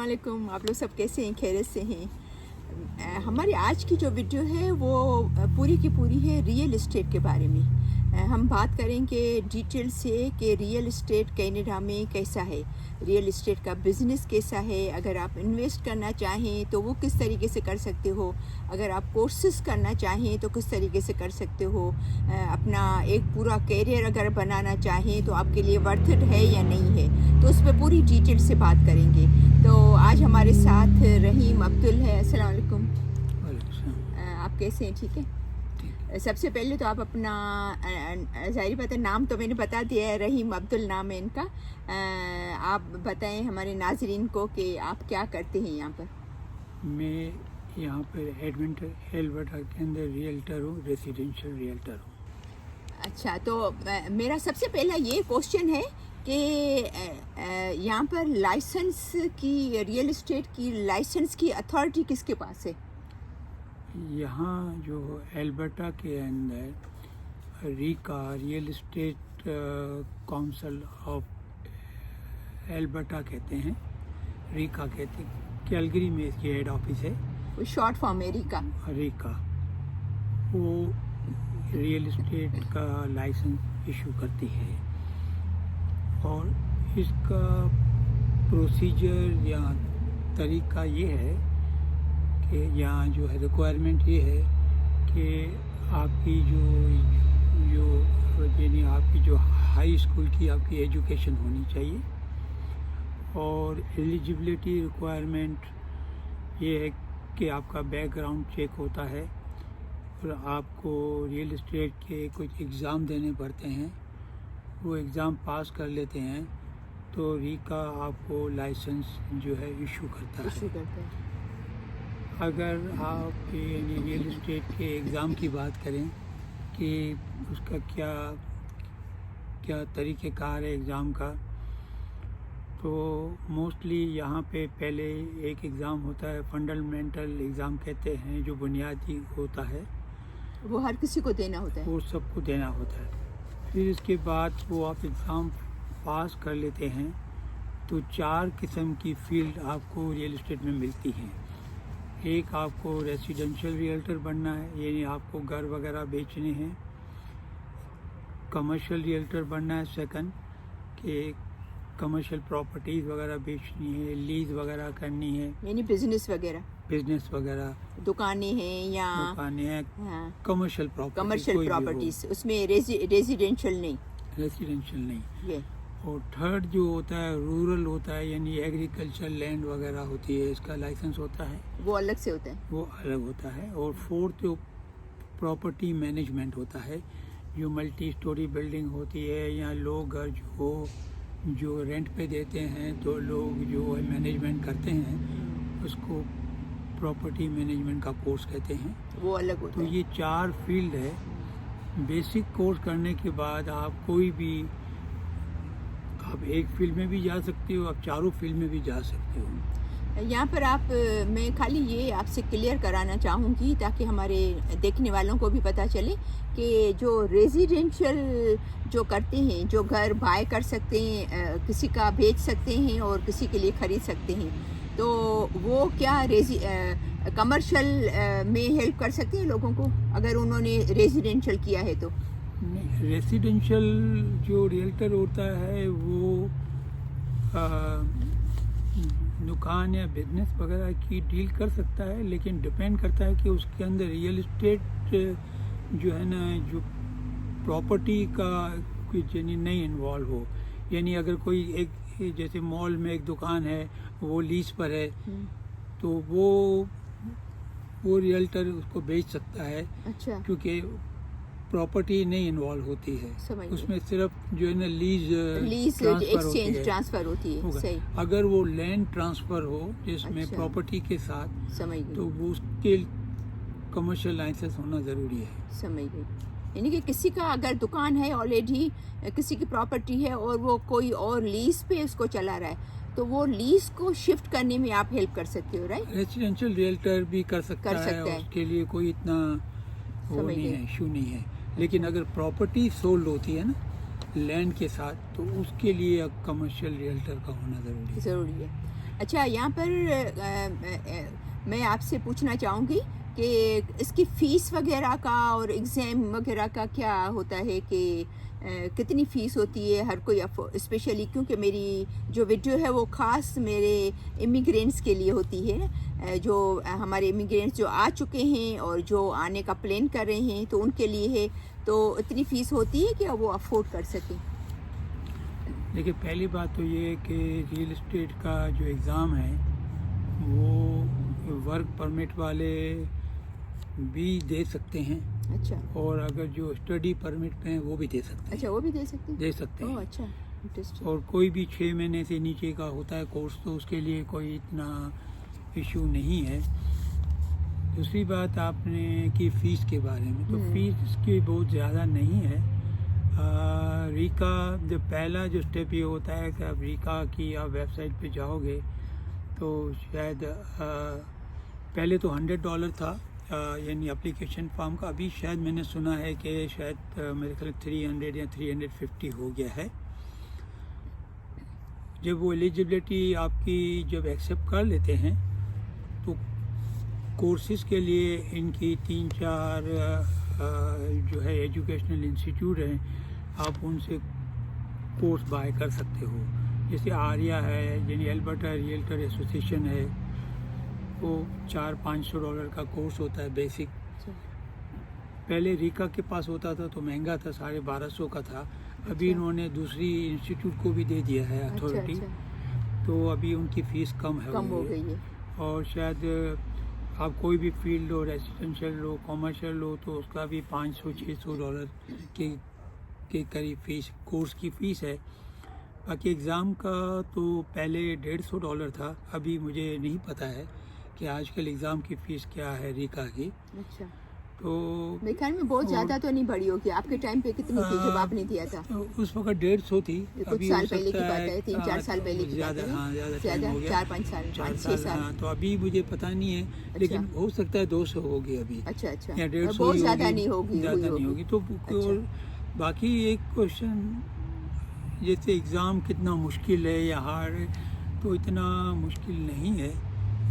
वालेकुम। आप लोग सब कैसे हैं? खैरियत से हैं? हमारी आज की जो वीडियो है वो पूरी की पूरी है रियल इस्टेट के बारे में। हम बात करेंगे डिटेल से कि रियल इस्टेट कनाडा में कैसा है, रियल इस्टेट का बिज़नेस कैसा है। अगर आप इन्वेस्ट करना चाहें तो वो किस तरीके से कर सकते हो, अगर आप कोर्सेज करना चाहें तो किस तरीके से कर सकते हो, अपना एक पूरा कैरियर अगर बनाना चाहें तो आपके लिए वर्थ इट है या नहीं है, तो उस पर पूरी डिटेल से बात करेंगे। तो आज हमारे साथ रहीम अब्दुल है। अस्सलाम वालेकुम। आप कैसे हैं? ठीक है। सबसे पहले तो आप अपना ज़ाहिर बात है, नाम तो मैंने बता दिया है, रहीम अब्दुल नाम है इनका। आप बताएं हमारे नाजरीन को कि आप क्या करते हैं यहाँ पर। मैं यहाँ पर एल्बर्टा के अंदर रियल्टर हूँ, रेसिडेंशियल रियल्टर हूँ। अच्छा, तो मेरा सबसे पहला ये क्वेश्चन है कि यहाँ पर लाइसेंस की, रियल इस्टेट की लाइसेंस की अथॉरिटी किसके पास है? यहाँ जो एल्बर्टा के अंदर Rica real estate council of Alberta कहते हैं, रीका कहते हैं। कैलगरी में इसकी हेड ऑफिस है। शॉर्ट फॉर्म है रीका। रीका वो रियल इस्टेट का लाइसेंस इशू करती है और इसका प्रोसीजर या तरीका ये है कि यहाँ जो है रिक्वायरमेंट ये है कि आपकी यानी आपकी जो हाई स्कूल की आपकी एजुकेशन होनी चाहिए और एलिजिबिलिटी रिक्वायरमेंट ये है कि आपका बैकग्राउंड चेक होता है और आपको रियल इस्टेट के कुछ एग्ज़ाम देने पड़ते हैं। वो एग्ज़ाम पास कर लेते हैं तो रीका आपको लाइसेंस जो है इशू करता है। अगर आप यानी रियल इस्टेट के एग्ज़ाम की बात करें कि उसका क्या तरीक़ेकार है एग्ज़ाम का, तो मोस्टली यहाँ पे पहले एक एग्ज़ाम होता है, फंडामेंटल एग्ज़ाम कहते हैं, जो बुनियादी होता है। वो हर किसी को देना होता है, वो सबको देना होता है। फिर इसके बाद वो आप एग्ज़ाम पास कर लेते हैं तो 4 किस्म की फील्ड आपको रियल इस्टेट में मिलती हैं। एक, आपको रेसिडेंशियल रियल्टर बनना है, यानी आपको घर वगैरह बेचने हैं। कमर्शियल रियल्टर बनना है सेकंड, कि कमर्शियल प्रॉपर्टीज़ वगैरह बेचनी है, लीज वगैरह करनी है, यानी बिजनेस वगैरह, दुकानें हैं, हाँ, कमर्शियल प्रॉपर्टीज, उसमें रेजिडेंशियल नहीं ये। और थर्ड जो होता है रूरल होता है, यानी एग्रीकल्चर लैंड वगैरह होती है, इसका लाइसेंस होता है, वो अलग से होता है, वो अलग होता है। और फोर्थ जो प्रॉपर्टी मैनेजमेंट होता है, जो मल्टी स्टोरी बिल्डिंग होती है या लोग घर जो रेंट पे देते हैं तो लोग जो है मैनेजमेंट करते हैं, उसको प्रॉपर्टी मैनेजमेंट का कोर्स कहते हैं, वो अलग होता है। तो ये 4 फील्ड है। बेसिक कोर्स करने के बाद आप कोई भी, आप एक फील्ड में भी जा सकते हो, आप चारों फील्ड में भी जा सकते हो। यहाँ पर मैं खाली ये आपसे क्लियर कराना चाहूँगी ताकि हमारे देखने वालों को भी पता चले कि जो रेजिडेंशियल जो करते हैं, जो घर बाय कर सकते हैं, किसी का बेच सकते हैं और किसी के लिए ख़रीद सकते हैं, तो वो क्या कमर्शियल में हेल्प कर सकते हैं लोगों को अगर उन्होंने रेजिडेंशियल किया है तो? नहीं, रेसिडेंशियल जो रियल्टर होता है वो दुकान या बिजनेस वगैरह की डील कर सकता है, लेकिन डिपेंड करता है कि उसके अंदर रियल इस्टेट जो है ना, जो प्रॉपर्टी का कुछ यानी नहीं इन्वॉल्व हो। यानी अगर कोई एक जैसे मॉल में एक दुकान है, वो लीज पर है, तो वो रियल्टर उसको बेच सकता है। अच्छा। क्योंकि प्रॉपर्टी नहीं इन्वॉल्व होती है, उसमें सिर्फ जो है ना लीज एक्सचेंज ट्रांसफर होती है। सही। अगर वो लैंड ट्रांसफर हो जिसमें प्रॉपर्टी के साथ, तो वो उसके कमर्शियल लाइसेंस होना ज़रूरी है। समझ गई। यानी कि किसी का अगर दुकान है ऑलरेडी, किसी की प्रॉपर्टी है और वो कोई और लीज पे उसको चला रहा है, तो वो लीज को शिफ्ट करने में आप हेल्प कर सकते हो, राइट? रेसिडेंशियल रियल्टर भी कर सकता है, उसके लिए कोई इतना वो नहीं है, इशू नहीं है। लेकिन अगर प्रॉपर्टी सोल्ड होती है ना लैंड के साथ, तो उसके लिए कमर्शियल रियल्टर का होना ज़रूरी है। अच्छा, यहाँ पर मैं आपसे पूछना चाहूँगी कि इसकी फ़ीस वगैरह का और एग्ज़ाम वगैरह का क्या होता है कि कितनी फ़ीस होती है हर कोई स्पेशली, क्योंकि मेरी जो वीडियो है वो ख़ास मेरे इमिग्रेंट्स के लिए होती है, जो हमारे इमिग्रेंट्स जो आ चुके हैं और जो आने का प्लान कर रहे हैं तो उनके लिए है। तो इतनी फ़ीस होती है कि वो अफोर्ड कर सकें? देखिए, पहली बात तो ये है कि रियल इस्टेट का जो एग्ज़ाम है वो वर्क परमिट वाले भी दे सकते हैं, अच्छा और अगर जो स्टडी परमिट पे हैं वो भी दे सकते हैं। अच्छा, वो भी दे सकते हैं? दे सकते ओह हैं। अच्छा, इंटरेस्टिंग। और कोई भी 6 महीने से नीचे का होता है कोर्स तो उसके लिए कोई इतना इशू नहीं है। दूसरी बात आपने की फ़ीस के बारे में, तो फ़ीस इसकी बहुत ज़्यादा नहीं है। रीका जो पहला जो स्टेप ये होता है कि आप रीका की आप वेबसाइट पे जाओगे तो शायद पहले तो $100 था, यानी एप्लीकेशन फॉर्म का। अभी शायद मैंने सुना है कि शायद मेरे ख्याल 300 या 350 हो गया है। जब वो एलिजिबिलिटी आपकी जब एक्सेप्ट कर लेते हैं तो कोर्सेज़ के लिए इनकी 3-4 जो है एजुकेशनल इंस्टीट्यूट हैं, आप उनसे कोर्स बाय कर सकते हो। जैसे आर्या है, यानी अल्बर्टा रियल्टर एसोसिएशन है, वो $400-500 का कोर्स होता है बेसिक। पहले रीका के पास होता था तो महंगा था, 1250 का था। अभी इन्होंने दूसरी इंस्टीट्यूट को भी दे दिया है अथॉरिटी, तो अभी उनकी फ़ीस कम हो गई है। और शायद आप कोई भी फील्ड हो, रेजिडेंशियल हो, कॉमर्शियल हो, तो उसका भी $500-600 के करीब फ़ीस कोर्स की फ़ीस है। बाकी एग्ज़ाम का तो पहले $150 था, अभी मुझे नहीं पता है कि आजकल एग्ज़ाम की फ़ीस क्या है रीका की। अच्छा, तो मेरे ख्याल में बहुत ज़्यादा तो नहीं बढ़ी होगी। आपके टाइम पे कितनी थी जब आपने दिया था? तो उस वक्त 150 थी। कुछ अभी साल हो पहले की सकता बात है, 3-4 साल पहले की बात ज़्यादा, है। हाँ ज़्यादा ज़्यादा, टाइम हो गया, 4-5 साल, 4 5-6 साल, साल। हाँ। तो अभी मुझे पता नहीं है, लेकिन हो सकता है 200 होगी अभी, अच्छा अच्छा, या 150 बहुत ही ज़्यादा होगी, नहीं होगी, ज़्यादा नहीं होगी। तो और बाकी एक क्वेश्चन, जैसे एग्ज़ाम कितना मुश्किल है या हार्ड है, तो इतना मुश्किल नहीं है,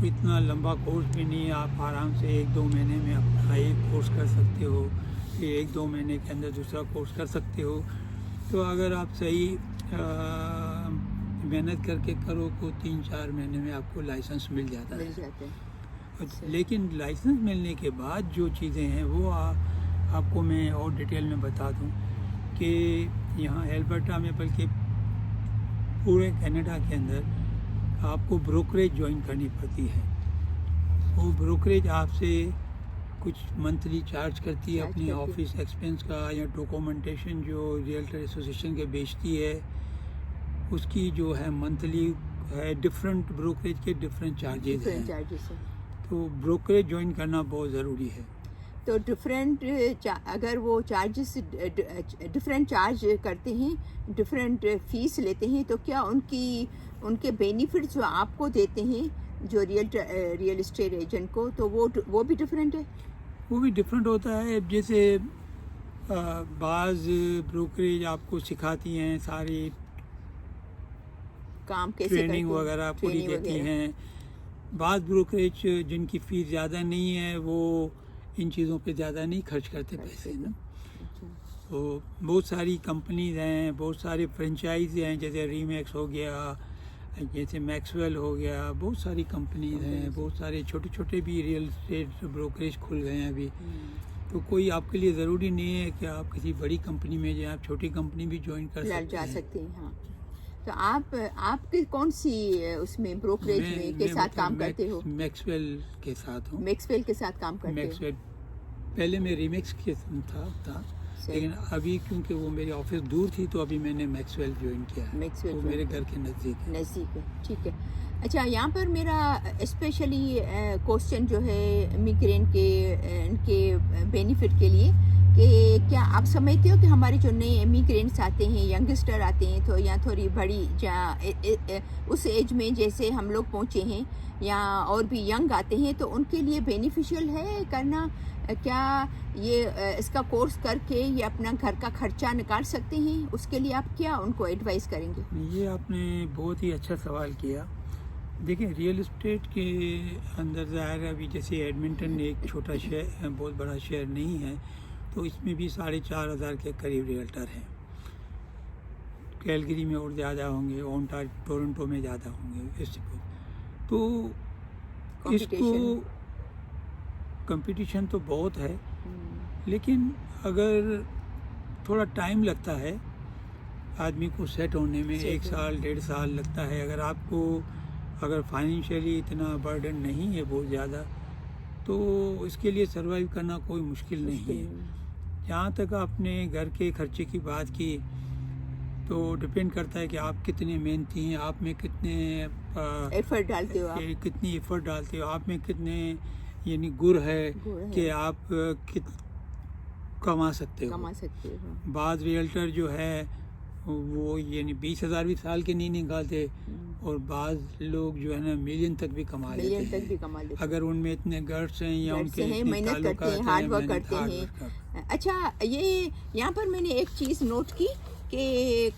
इतना लंबा कोर्स भी नहीं है। आप आराम से 1-2 महीने में अपना एक कोर्स कर सकते हो, फिर 1-2 महीने के अंदर दूसरा कोर्स कर सकते हो। तो अगर आप सही मेहनत करके करो तो 3-4 महीने में आपको लाइसेंस मिल जाता है। जाते हैं। लेकिन लाइसेंस मिलने के बाद जो चीज़ें हैं वो आपको मैं और डिटेल में बता दूं कि यहाँ एल्बर्टा में, बल्कि पूरे कनाडा के अंदर आपको ब्रोकरेज ज्वाइन करनी पड़ती है। वो ब्रोकरेज आपसे कुछ मंथली चार्ज करती है अपनी ऑफिस एक्सपेंस का, या डॉक्यूमेंटेशन जो रियल्टर एसोसिएशन के बेचती है उसकी जो है मंथली है। डिफरेंट ब्रोकरेज के डिफरेंट चार्जेस हैं, तो ब्रोकरेज ज्वाइन करना बहुत ज़रूरी है। तो डिफरेंट अगर वो चार्जेस डिफरेंट चार्ज करते हैं, डिफरेंट फीस लेते हैं, तो क्या उनके बेनिफिट्स जो आपको देते हैं जो रियल एस्टेट एजेंट को, तो वो भी डिफरेंट है? वो भी डिफरेंट होता है। जैसे बाज़ ब्रोकरेज आपको सिखाती हैं सारी काम कैसे ट्रेनिंग वगैरह पूरी देती हैं। बाज़ ब्रोकरेज जिनकी फ़ीस ज़्यादा नहीं है वो इन चीज़ों पे ज़्यादा नहीं खर्च करते पैसे ना। तो बहुत सारी कंपनीज हैं, बहुत सारे फ्रेंचाइज हैं, जैसे रीमैक्स हो गया, जैसे मैक्सवेल हो गया, बहुत सारी कंपनीज हैं, बहुत सारे छोटे छोटे भी रियल एस्टेट ब्रोकरेज खुल गए हैं अभी। तो कोई आपके लिए ज़रूरी नहीं है कि आप किसी बड़ी कंपनी में जाएं, आप छोटी कंपनी भी ज्वाइन कर सकते हैं। हाँ। तो आप कौन सी उसमें ब्रोकरेज में के साथ काम करते हो? मैक्सवेल के साथ हूँ। मैक्सवेल के साथ काम करते हो? मैक्सवेल पहले मैं रीमैक्स के था, लेकिन अभी क्योंकि वो मेरी ऑफिस दूर थी तो अभी मैंने मैक्सवेल ज्वाइन किया है। मैक्सवेल वो मेरे घर के नज़दीक है। ठीक है। अच्छा, यहाँ पर मेरा स्पेशली क्वेश्चन जो है इमिग्रेंट के इनके बेनिफिट के लिए, कि क्या आप समझते हो कि हमारे जो नए इमिग्रेंट्स आते हैं, यंगस्टर आते हैं, तो या थोड़ी बड़ी उस एज में जैसे हम लोग पहुँचे हैं, या और भी यंग आते हैं, तो उनके लिए बेनिफिशियल है करना? क्या ये इसका कोर्स करके ये अपना घर का खर्चा निकाल सकते हैं? उसके लिए आप क्या उनको एडवाइस करेंगे? ये आपने बहुत ही अच्छा सवाल किया। देखिए रियल इस्टेट के अंदर ज़ाहिर है अभी जैसे एडमिंटन एक छोटा शहर, बहुत बड़ा शहर नहीं है, तो इसमें भी 4,500 के करीब रियल्टर हैं। कैलगरी में और ज़्यादा होंगे, टोरंटो में ज़्यादा होंगे इससे। तो इसको कंपटीशन तो बहुत है, लेकिन अगर थोड़ा टाइम लगता है आदमी को सेट होने में, 1 साल 1.5 साल लगता है। अगर फाइनेंशियली इतना बर्डन नहीं है बहुत ज़्यादा, तो इसके लिए सरवाइव करना कोई मुश्किल नहीं है। जहाँ तक आपने घर के खर्चे की बात की, तो डिपेंड करता है कि आप कितने मेहनती हैं, आप में कितने एफर्ट डालते हो, कितनी एफर्ट डालते हो, आप में कितने यानी गुर है कि आप कमा सकते हो। बाद रियल्टर जो है वो यानी 20,000 भी साल के नहीं निकालते, और बाज़ लोग जो है ना मिलियन तक भी कमा लेते हैं अगर उनमें इतने गट्स हैं या उनके मेहनत करते हैं, हार्ड वर्क करते हैं। अच्छा, ये यहाँ पर मैंने एक चीज़ नोट की कि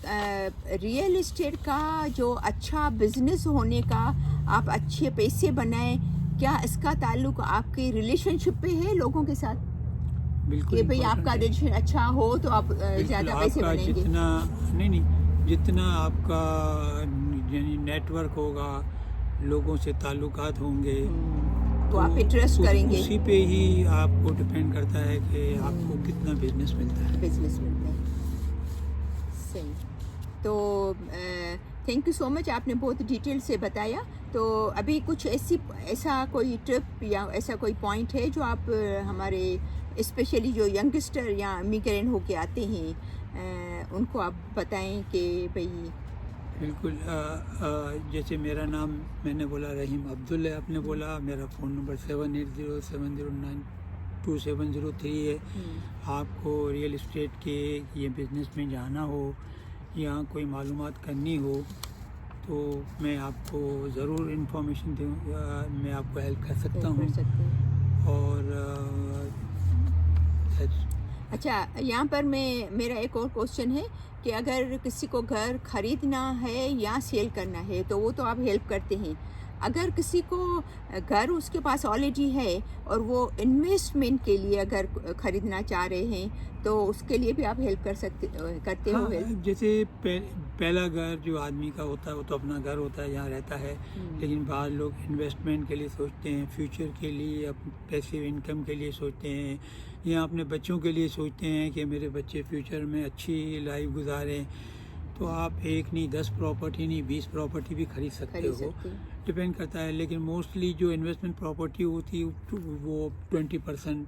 रियल इस्टेट का जो अच्छा बिजनेस होने का, आप अच्छे पैसे बनाएं, क्या इसका ताल्लुक आपके रिलेशनशिप पे है लोगों के साथ? बिल्कुल, कि भाई आपका रिलेशन अच्छा हो तो आप ज़्यादा पैसे बनाएंगे। जितना आपका यानी नेटवर्क होगा, लोगों से ताल्लुकात होंगे, तो आप पे ट्रस्ट करेंगे। उसी पे ही आपको डिपेंड करता है कि आपको कितना बिजनेस मिलता है। सही। तो थैंक यू सो मच, आपने बहुत डिटेल से बताया। तो अभी कुछ ऐसा कोई ट्रिप या ऐसा कोई पॉइंट है जो आप हमारे स्पेशली जो यंगस्टर या इमिग्रेंट होके आते हैं उनको आप बताएं कि भाई? बिल्कुल, जैसे मेरा नाम मैंने बोला रहीम अब्दुल है, आपने बोला मेरा फ़ोन नंबर 7807092703 है। आपको रियल इस्टेट के ये बिज़नेस में जाना हो या कोई मालूमात करनी हो तो मैं आपको ज़रूर इन्फॉर्मेशन दूँगा, मैं आपको हेल्प कर सकता हूँ। और अच्छा, यहाँ पर मेरा एक और क्वेश्चन है कि अगर किसी को घर ख़रीदना है या सेल करना है तो वो तो आप हेल्प करते हैं। अगर किसी को घर उसके पास ऑलरेडी है और वो इन्वेस्टमेंट के लिए अगर ख़रीदना चाह रहे हैं तो उसके लिए भी आप हेल्प करते हो हेल्प? जैसे पहला घर जो आदमी का होता है वो तो अपना घर होता है, जहाँ रहता है। लेकिन बाद लोग इन्वेस्टमेंट के लिए सोचते हैं, फ्यूचर के लिए, पैसिव इनकम के लिए सोचते हैं, या अपने बच्चों के लिए सोचते हैं कि मेरे बच्चे फ्यूचर में अच्छी लाइफ गुजारें। तो आप एक नहीं 10 प्रॉपर्टी नहीं 20 प्रॉपर्टी भी खरीद सकते हो, डिपेंड करता है। लेकिन मोस्टली जो इन्वेस्टमेंट प्रॉपर्टी होती है वो 20%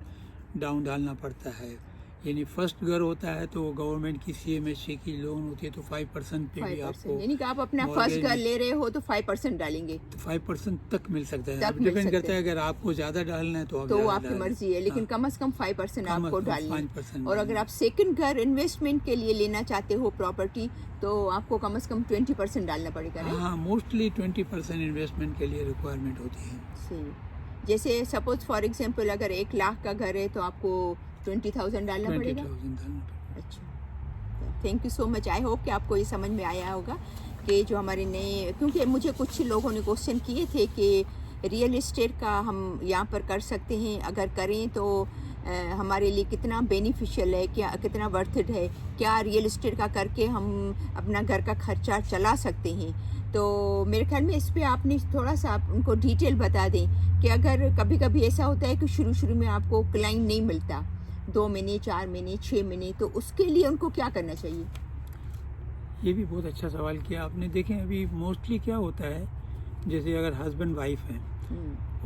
डाउन डालना पड़ता है। यानी फर्स्ट घर होता है तो गवर्नमेंट की CMHC की लोन होती है तो 5% पे भी आपको, यानी कि आप अपना फर्स्ट घर ले रहे हो तो 5% डालेंगे, तो 5% तक मिल सकता है। डिपेंड करता है, अगर आपको ज़्यादा डालना है तो आपकी मर्जी है, लेकिन कम से कम 5% आपको डालना है। और अगर आप डालना सेकंड घर इन्वेस्टमेंट के लिए लेना चाहते हो प्रॉपर्टी तो आपको कम से कम 20% डालना पड़ेगा। हाँ, मोस्टली 20% इन्वेस्टमेंट के लिए रिक्वायरमेंट होती है। सही। जैसे सपोज फॉर एग्जांपल अगर 1 लाख का घर है तो आपको 20,000 डालना पड़ेगा। अच्छा, thank you so much. I hope कि आपको ये समझ में आया होगा कि जो हमारे नए, क्योंकि मुझे कुछ लोगों ने क्वेश्चन किए थे कि रियल इस्टेट का हम यहाँ पर कर सकते हैं, अगर करें तो हमारे लिए कितना बेनिफिशियल है, क्या कितना वर्थ इट है, क्या रियल इस्टेट का करके हम अपना घर का खर्चा चला सकते हैं। तो मेरे ख्याल में इस पर आपने थोड़ा सा आप उनको डिटेल बता दें कि अगर कभी कभी ऐसा होता है कि शुरू में आपको क्लाइंट नहीं मिलता, 2 महीने 4 महीने 6 महीने, तो उसके लिए उनको क्या करना चाहिए? ये भी बहुत अच्छा सवाल किया आपने। देखें अभी मोस्टली क्या होता है, जैसे अगर हस्बैंड वाइफ हैं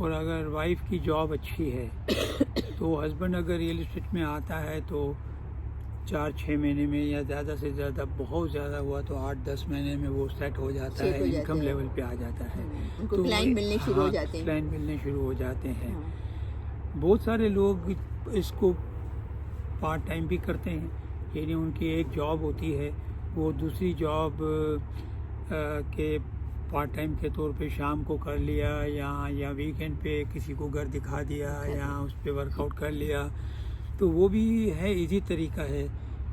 और अगर वाइफ की जॉब अच्छी है तो हस्बैंड अगर रियल इस्टेट में आता है तो 4-6 महीने में, या ज़्यादा से ज़्यादा बहुत ज़्यादा हुआ तो 8-10 महीने में वो सेट हो जाता है, इनकम लेवल पे आ जाता है, उनको तो क्लाइंट मिलने शुरू हो जाते हैं। क्लाइंट मिलने शुरू हो जाते हैं। बहुत सारे लोग इसको पार्ट टाइम भी करते हैं, यानी उनकी एक जॉब होती है, वो दूसरी जॉब के पार्ट टाइम के तौर पे शाम को कर लिया, या वीकेंड पे किसी को घर दिखा दिया या उस पर वर्कआउट कर लिया, तो वो भी है इजी तरीका है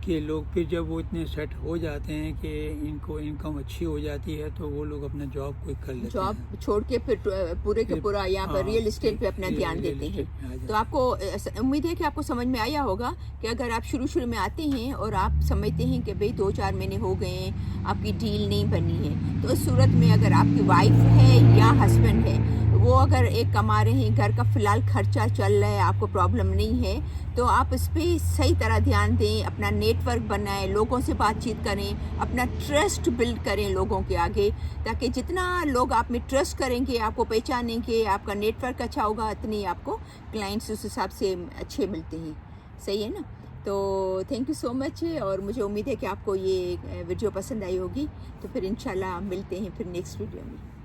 कि लोग फिर जब वो इतने सेट हो जाते हैं कि इनको इनकम अच्छी हो जाती है तो वो लोग अपना जॉब क्विट कर लेते जॉब हैं। छोड़ के फिर पूरे के फिर- पूरा यहाँ पर हाँ, रियल एस्टेट पे अपना रियल- ध्यान रियल देते हैं। एस्टेट में आ तो जाते आपको उम्मीद है कि आपको समझ में आया होगा कि अगर आप शुरू में आते हैं और आप समझते हैं कि भाई 2-4 महीने हो गए हैं, आपकी डील नहीं बनी है, तो इस सूरत में अगर आपकी वाइफ है या हस्बैंड है, वो अगर एक कमा रहे हैं, घर का फ़िलहाल खर्चा चल रहा है, आपको प्रॉब्लम नहीं है, तो आप इस पर सही तरह ध्यान दें, अपना नेटवर्क बनाएं, लोगों से बातचीत करें, अपना ट्रस्ट बिल्ड करें लोगों के आगे, ताकि जितना लोग आप में ट्रस्ट करेंगे, आपको पहचानेंगे, आपका नेटवर्क अच्छा होगा, इतनी आपको क्लाइंट्स उस हिसाब से अच्छे मिलते हैं। सही है ना? तो थैंक यू सो मच, और मुझे उम्मीद है कि आपको ये वीडियो पसंद आई होगी। तो फिर इंशाल्लाह मिलते हैं फिर नेक्स्ट वीडियो में।